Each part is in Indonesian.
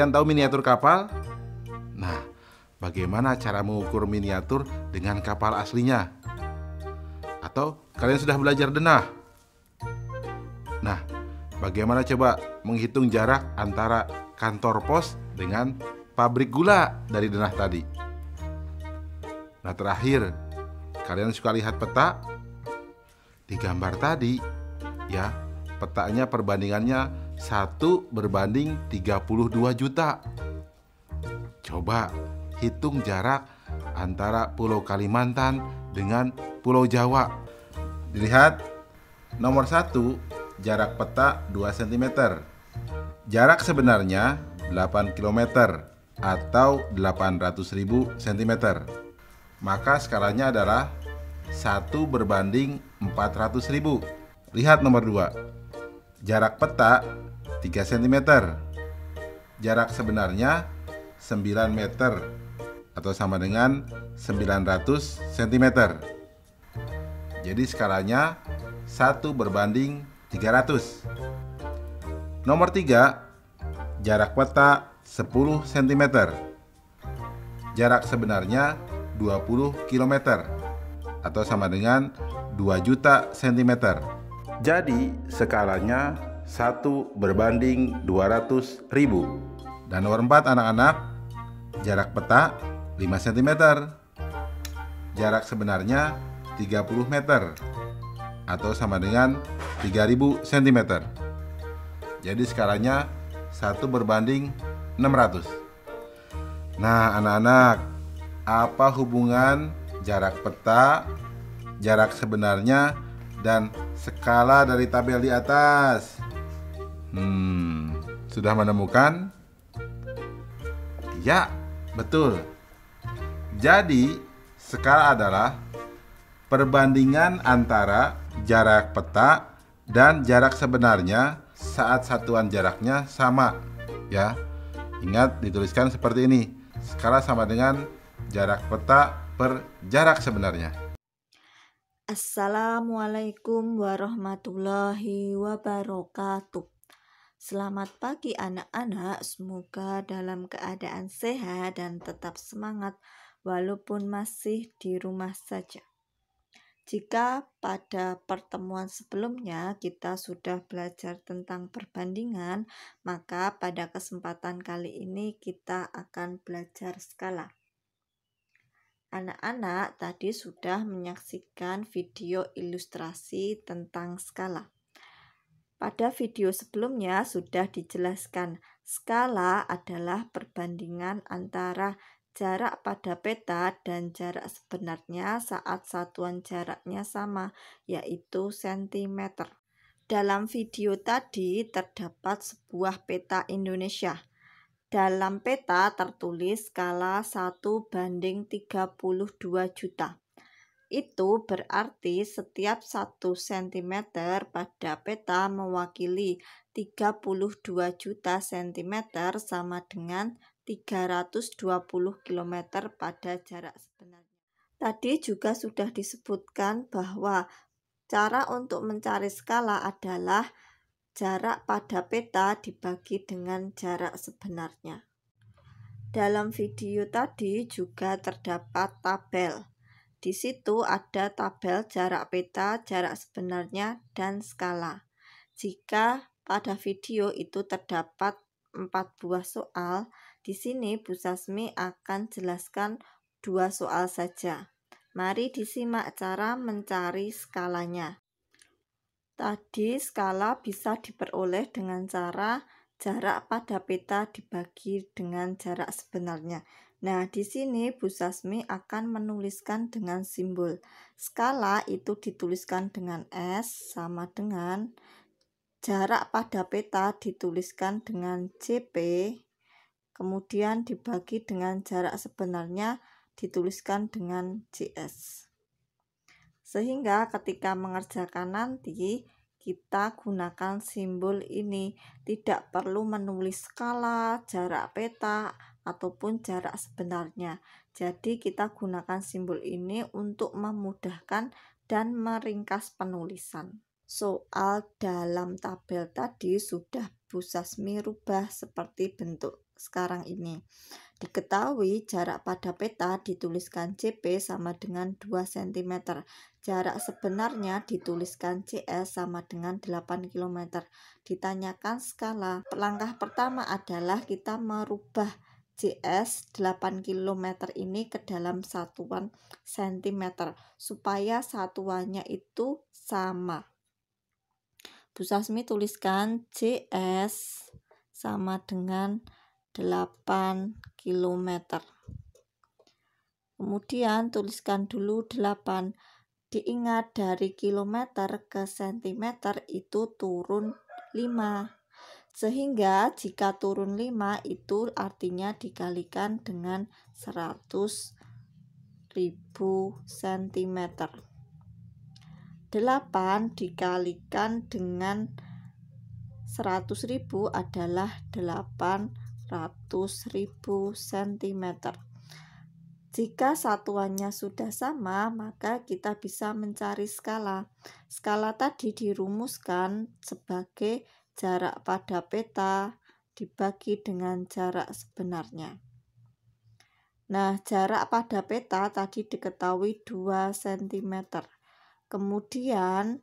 Kalian tahu miniatur kapal? Nah, bagaimana cara mengukur miniatur dengan kapal aslinya? Atau kalian sudah belajar denah? Nah, bagaimana coba menghitung jarak antara kantor pos dengan pabrik gula dari denah tadi? Nah, terakhir, kalian suka lihat peta? Di gambar tadi, ya, petanya perbandingannya 1:32 juta. Coba hitung jarak antara Pulau Kalimantan dengan Pulau Jawa. Dilihat, nomor 1, jarak peta 2 cm. Jarak sebenarnya 8 km atau 800.000 cm. Maka skalanya adalah 1:400.000. Lihat nomor 2. Jarak peta 3 cm. Jarak sebenarnya 9 meter atau sama dengan 900 cm. Jadi skalanya 1:300. Nomor 3, jarak peta 10 cm. Jarak sebenarnya 20 km atau sama dengan 2 juta cm. Jadi skalanya 1:200.000. Dan nomor 4 anak-anak, jarak peta 5 cm. Jarak sebenarnya 30 meter atau sama dengan 3000 cm. Jadi skalanya 1:600. Nah anak-anak, apa hubungan jarak peta, jarak sebenarnya, dan skala dari tabel di atas? Sudah menemukan? Ya, betul. Jadi, skala adalah perbandingan antara jarak peta dan jarak sebenarnya saat satuan jaraknya sama. Ya, ingat dituliskan seperti ini. Skala sama dengan jarak peta per jarak sebenarnya. Assalamualaikum warahmatullahi wabarakatuh. Selamat pagi anak-anak, semoga dalam keadaan sehat dan tetap semangat walaupun masih di rumah saja. Jika pada pertemuan sebelumnya kita sudah belajar tentang perbandingan, maka pada kesempatan kali ini kita akan belajar skala. Anak-anak tadi sudah menyaksikan video ilustrasi tentang skala. Pada video sebelumnya sudah dijelaskan, skala adalah perbandingan antara jarak pada peta dan jarak sebenarnya saat satuan jaraknya sama, yaitu cm. Dalam video tadi terdapat sebuah peta Indonesia. Dalam peta tertulis skala 1:32 juta. Itu berarti setiap 1 cm pada peta mewakili 32 juta cm sama dengan 320 km pada jarak sebenarnya. Tadi juga sudah disebutkan bahwa cara untuk mencari skala adalah jarak pada peta dibagi dengan jarak sebenarnya. Dalam video tadi juga terdapat tabel. Di situ ada tabel jarak peta, jarak sebenarnya, dan skala. Jika pada video itu terdapat 4 buah soal, di sini Bu Sasmi akan jelaskan 2 soal saja. Mari disimak cara mencari skalanya. Tadi skala bisa diperoleh dengan cara jarak pada peta dibagi dengan jarak sebenarnya. Nah, di sini Bu Sasmi akan menuliskan dengan simbol. Skala itu dituliskan dengan S sama dengan jarak pada peta dituliskan dengan CP, kemudian dibagi dengan jarak sebenarnya dituliskan dengan JS. Sehingga ketika mengerjakan nanti, kita gunakan simbol ini. Tidak perlu menulis skala, jarak peta, ataupun jarak sebenarnya. Jadi kita gunakan simbol ini untuk memudahkan dan meringkas penulisan. Soal dalam tabel tadi sudah Bu Sasmi rubah seperti bentuk sekarang ini. Diketahui jarak pada peta dituliskan CP sama dengan 2 cm. Jarak sebenarnya dituliskan CS sama dengan 8 km. Ditanyakan skala. Langkah pertama adalah kita merubah CS 8 km ini ke dalam satuan cm supaya satuannya itu sama. Bu Sasmi tuliskan CS sama dengan 8 km. Kemudian tuliskan dulu 8. Diingat dari kilometer ke sentimeter itu turun 5. Sehingga jika turun 5 itu artinya dikalikan dengan 100.000 cm. 8 dikalikan dengan 100.000 adalah 800.000 cm. Jika satuannya sudah sama, maka kita bisa mencari skala. Skala tadi dirumuskan sebagai jarak pada peta dibagi dengan jarak sebenarnya. Nah, jarak pada peta tadi diketahui 2 cm. Kemudian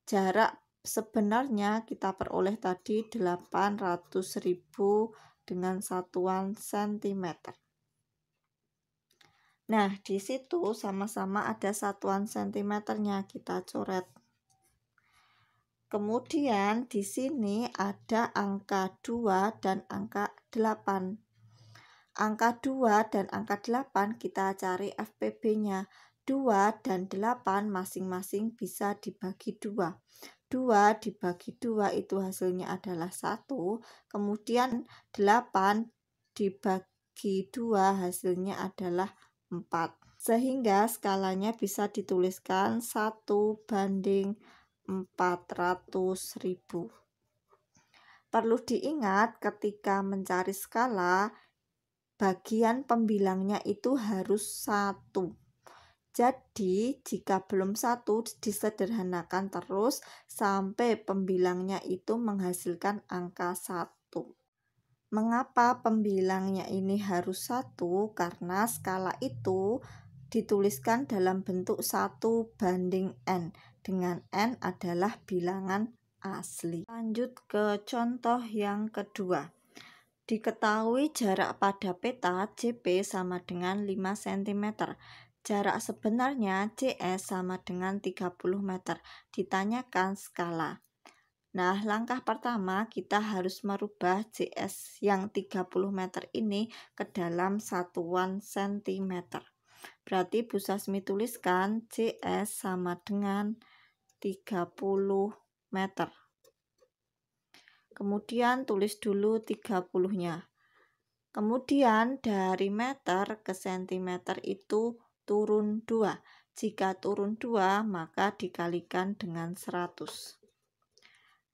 jarak sebenarnya kita peroleh tadi 800.000 dengan satuan cm. Nah, di situ sama-sama ada satuan cm-nya, kita coret. Kemudian di sini ada angka 2 dan angka 8. Angka 2 dan angka 8 kita cari FPB-nya. 2 dan 8 masing-masing bisa dibagi 2. 2 dibagi 2 itu hasilnya adalah 1. Kemudian 8 dibagi 2 hasilnya adalah 4. Sehingga skalanya bisa dituliskan 1/400.000. Perlu diingat ketika mencari skala, bagian pembilangnya itu harus 1. Jadi jika belum 1 disederhanakan terus sampai pembilangnya itu menghasilkan angka 1. Mengapa pembilangnya ini harus 1? Karena skala itu dituliskan dalam bentuk 1/n, dengan n adalah bilangan asli. Lanjut ke contoh yang kedua. Diketahui jarak pada peta CP sama dengan 5 cm. Jarak sebenarnya CS sama dengan 30 meter. Ditanyakan skala. Nah, langkah pertama kita harus merubah CS yang 30 meter ini ke dalam satuan cm. Berarti Bu Sasmi tuliskan CS sama dengan 30 meter. Kemudian tulis dulu 30-nya. Kemudian dari meter ke sentimeter itu turun 2. Jika turun 2, maka dikalikan dengan 100.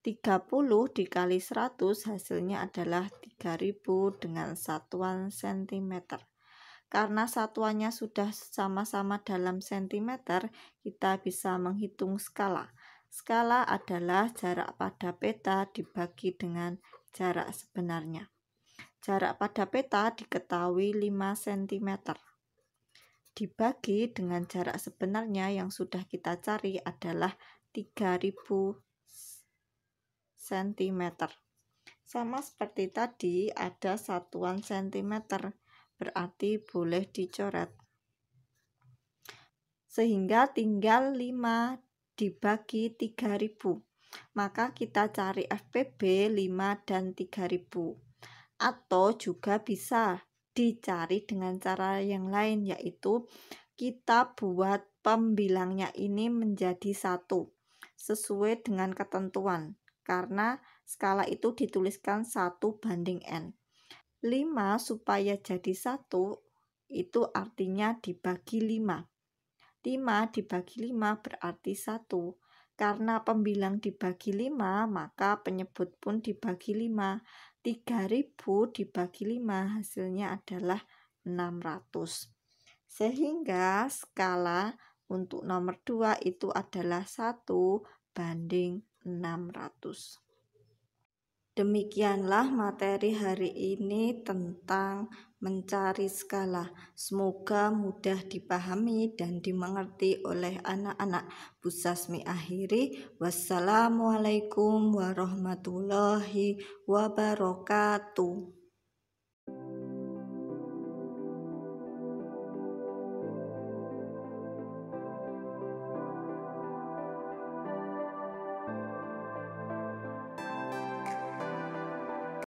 30 dikali 100 hasilnya adalah 3000 dengan satuan cm. Karena satuannya sudah sama-sama dalam cm, kita bisa menghitung skala. Skala adalah jarak pada peta dibagi dengan jarak sebenarnya. Jarak pada peta diketahui 5 cm. Dibagi dengan jarak sebenarnya yang sudah kita cari adalah 3000 cm. Sama seperti tadi ada satuan cm, berarti boleh dicoret. Sehingga tinggal 5 dibagi 3000. Maka kita cari FPB 5 dan 3000. Atau juga bisa dicari dengan cara yang lain, yaitu kita buat pembilangnya ini menjadi 1 sesuai dengan ketentuan, karena skala itu dituliskan 1:n. 5 supaya jadi 1 itu artinya dibagi 5. 5 dibagi 5 berarti 1. Karena pembilang dibagi 5, maka penyebut pun dibagi 5. 3000 dibagi 5 hasilnya adalah 600. Sehingga skala untuk nomor 2 itu adalah 1:600. Demikianlah materi hari ini tentang mencari skala. Semoga mudah dipahami dan dimengerti oleh anak-anak. Bu Sasmi akhiri. Wassalamualaikum warahmatullahi wabarakatuh.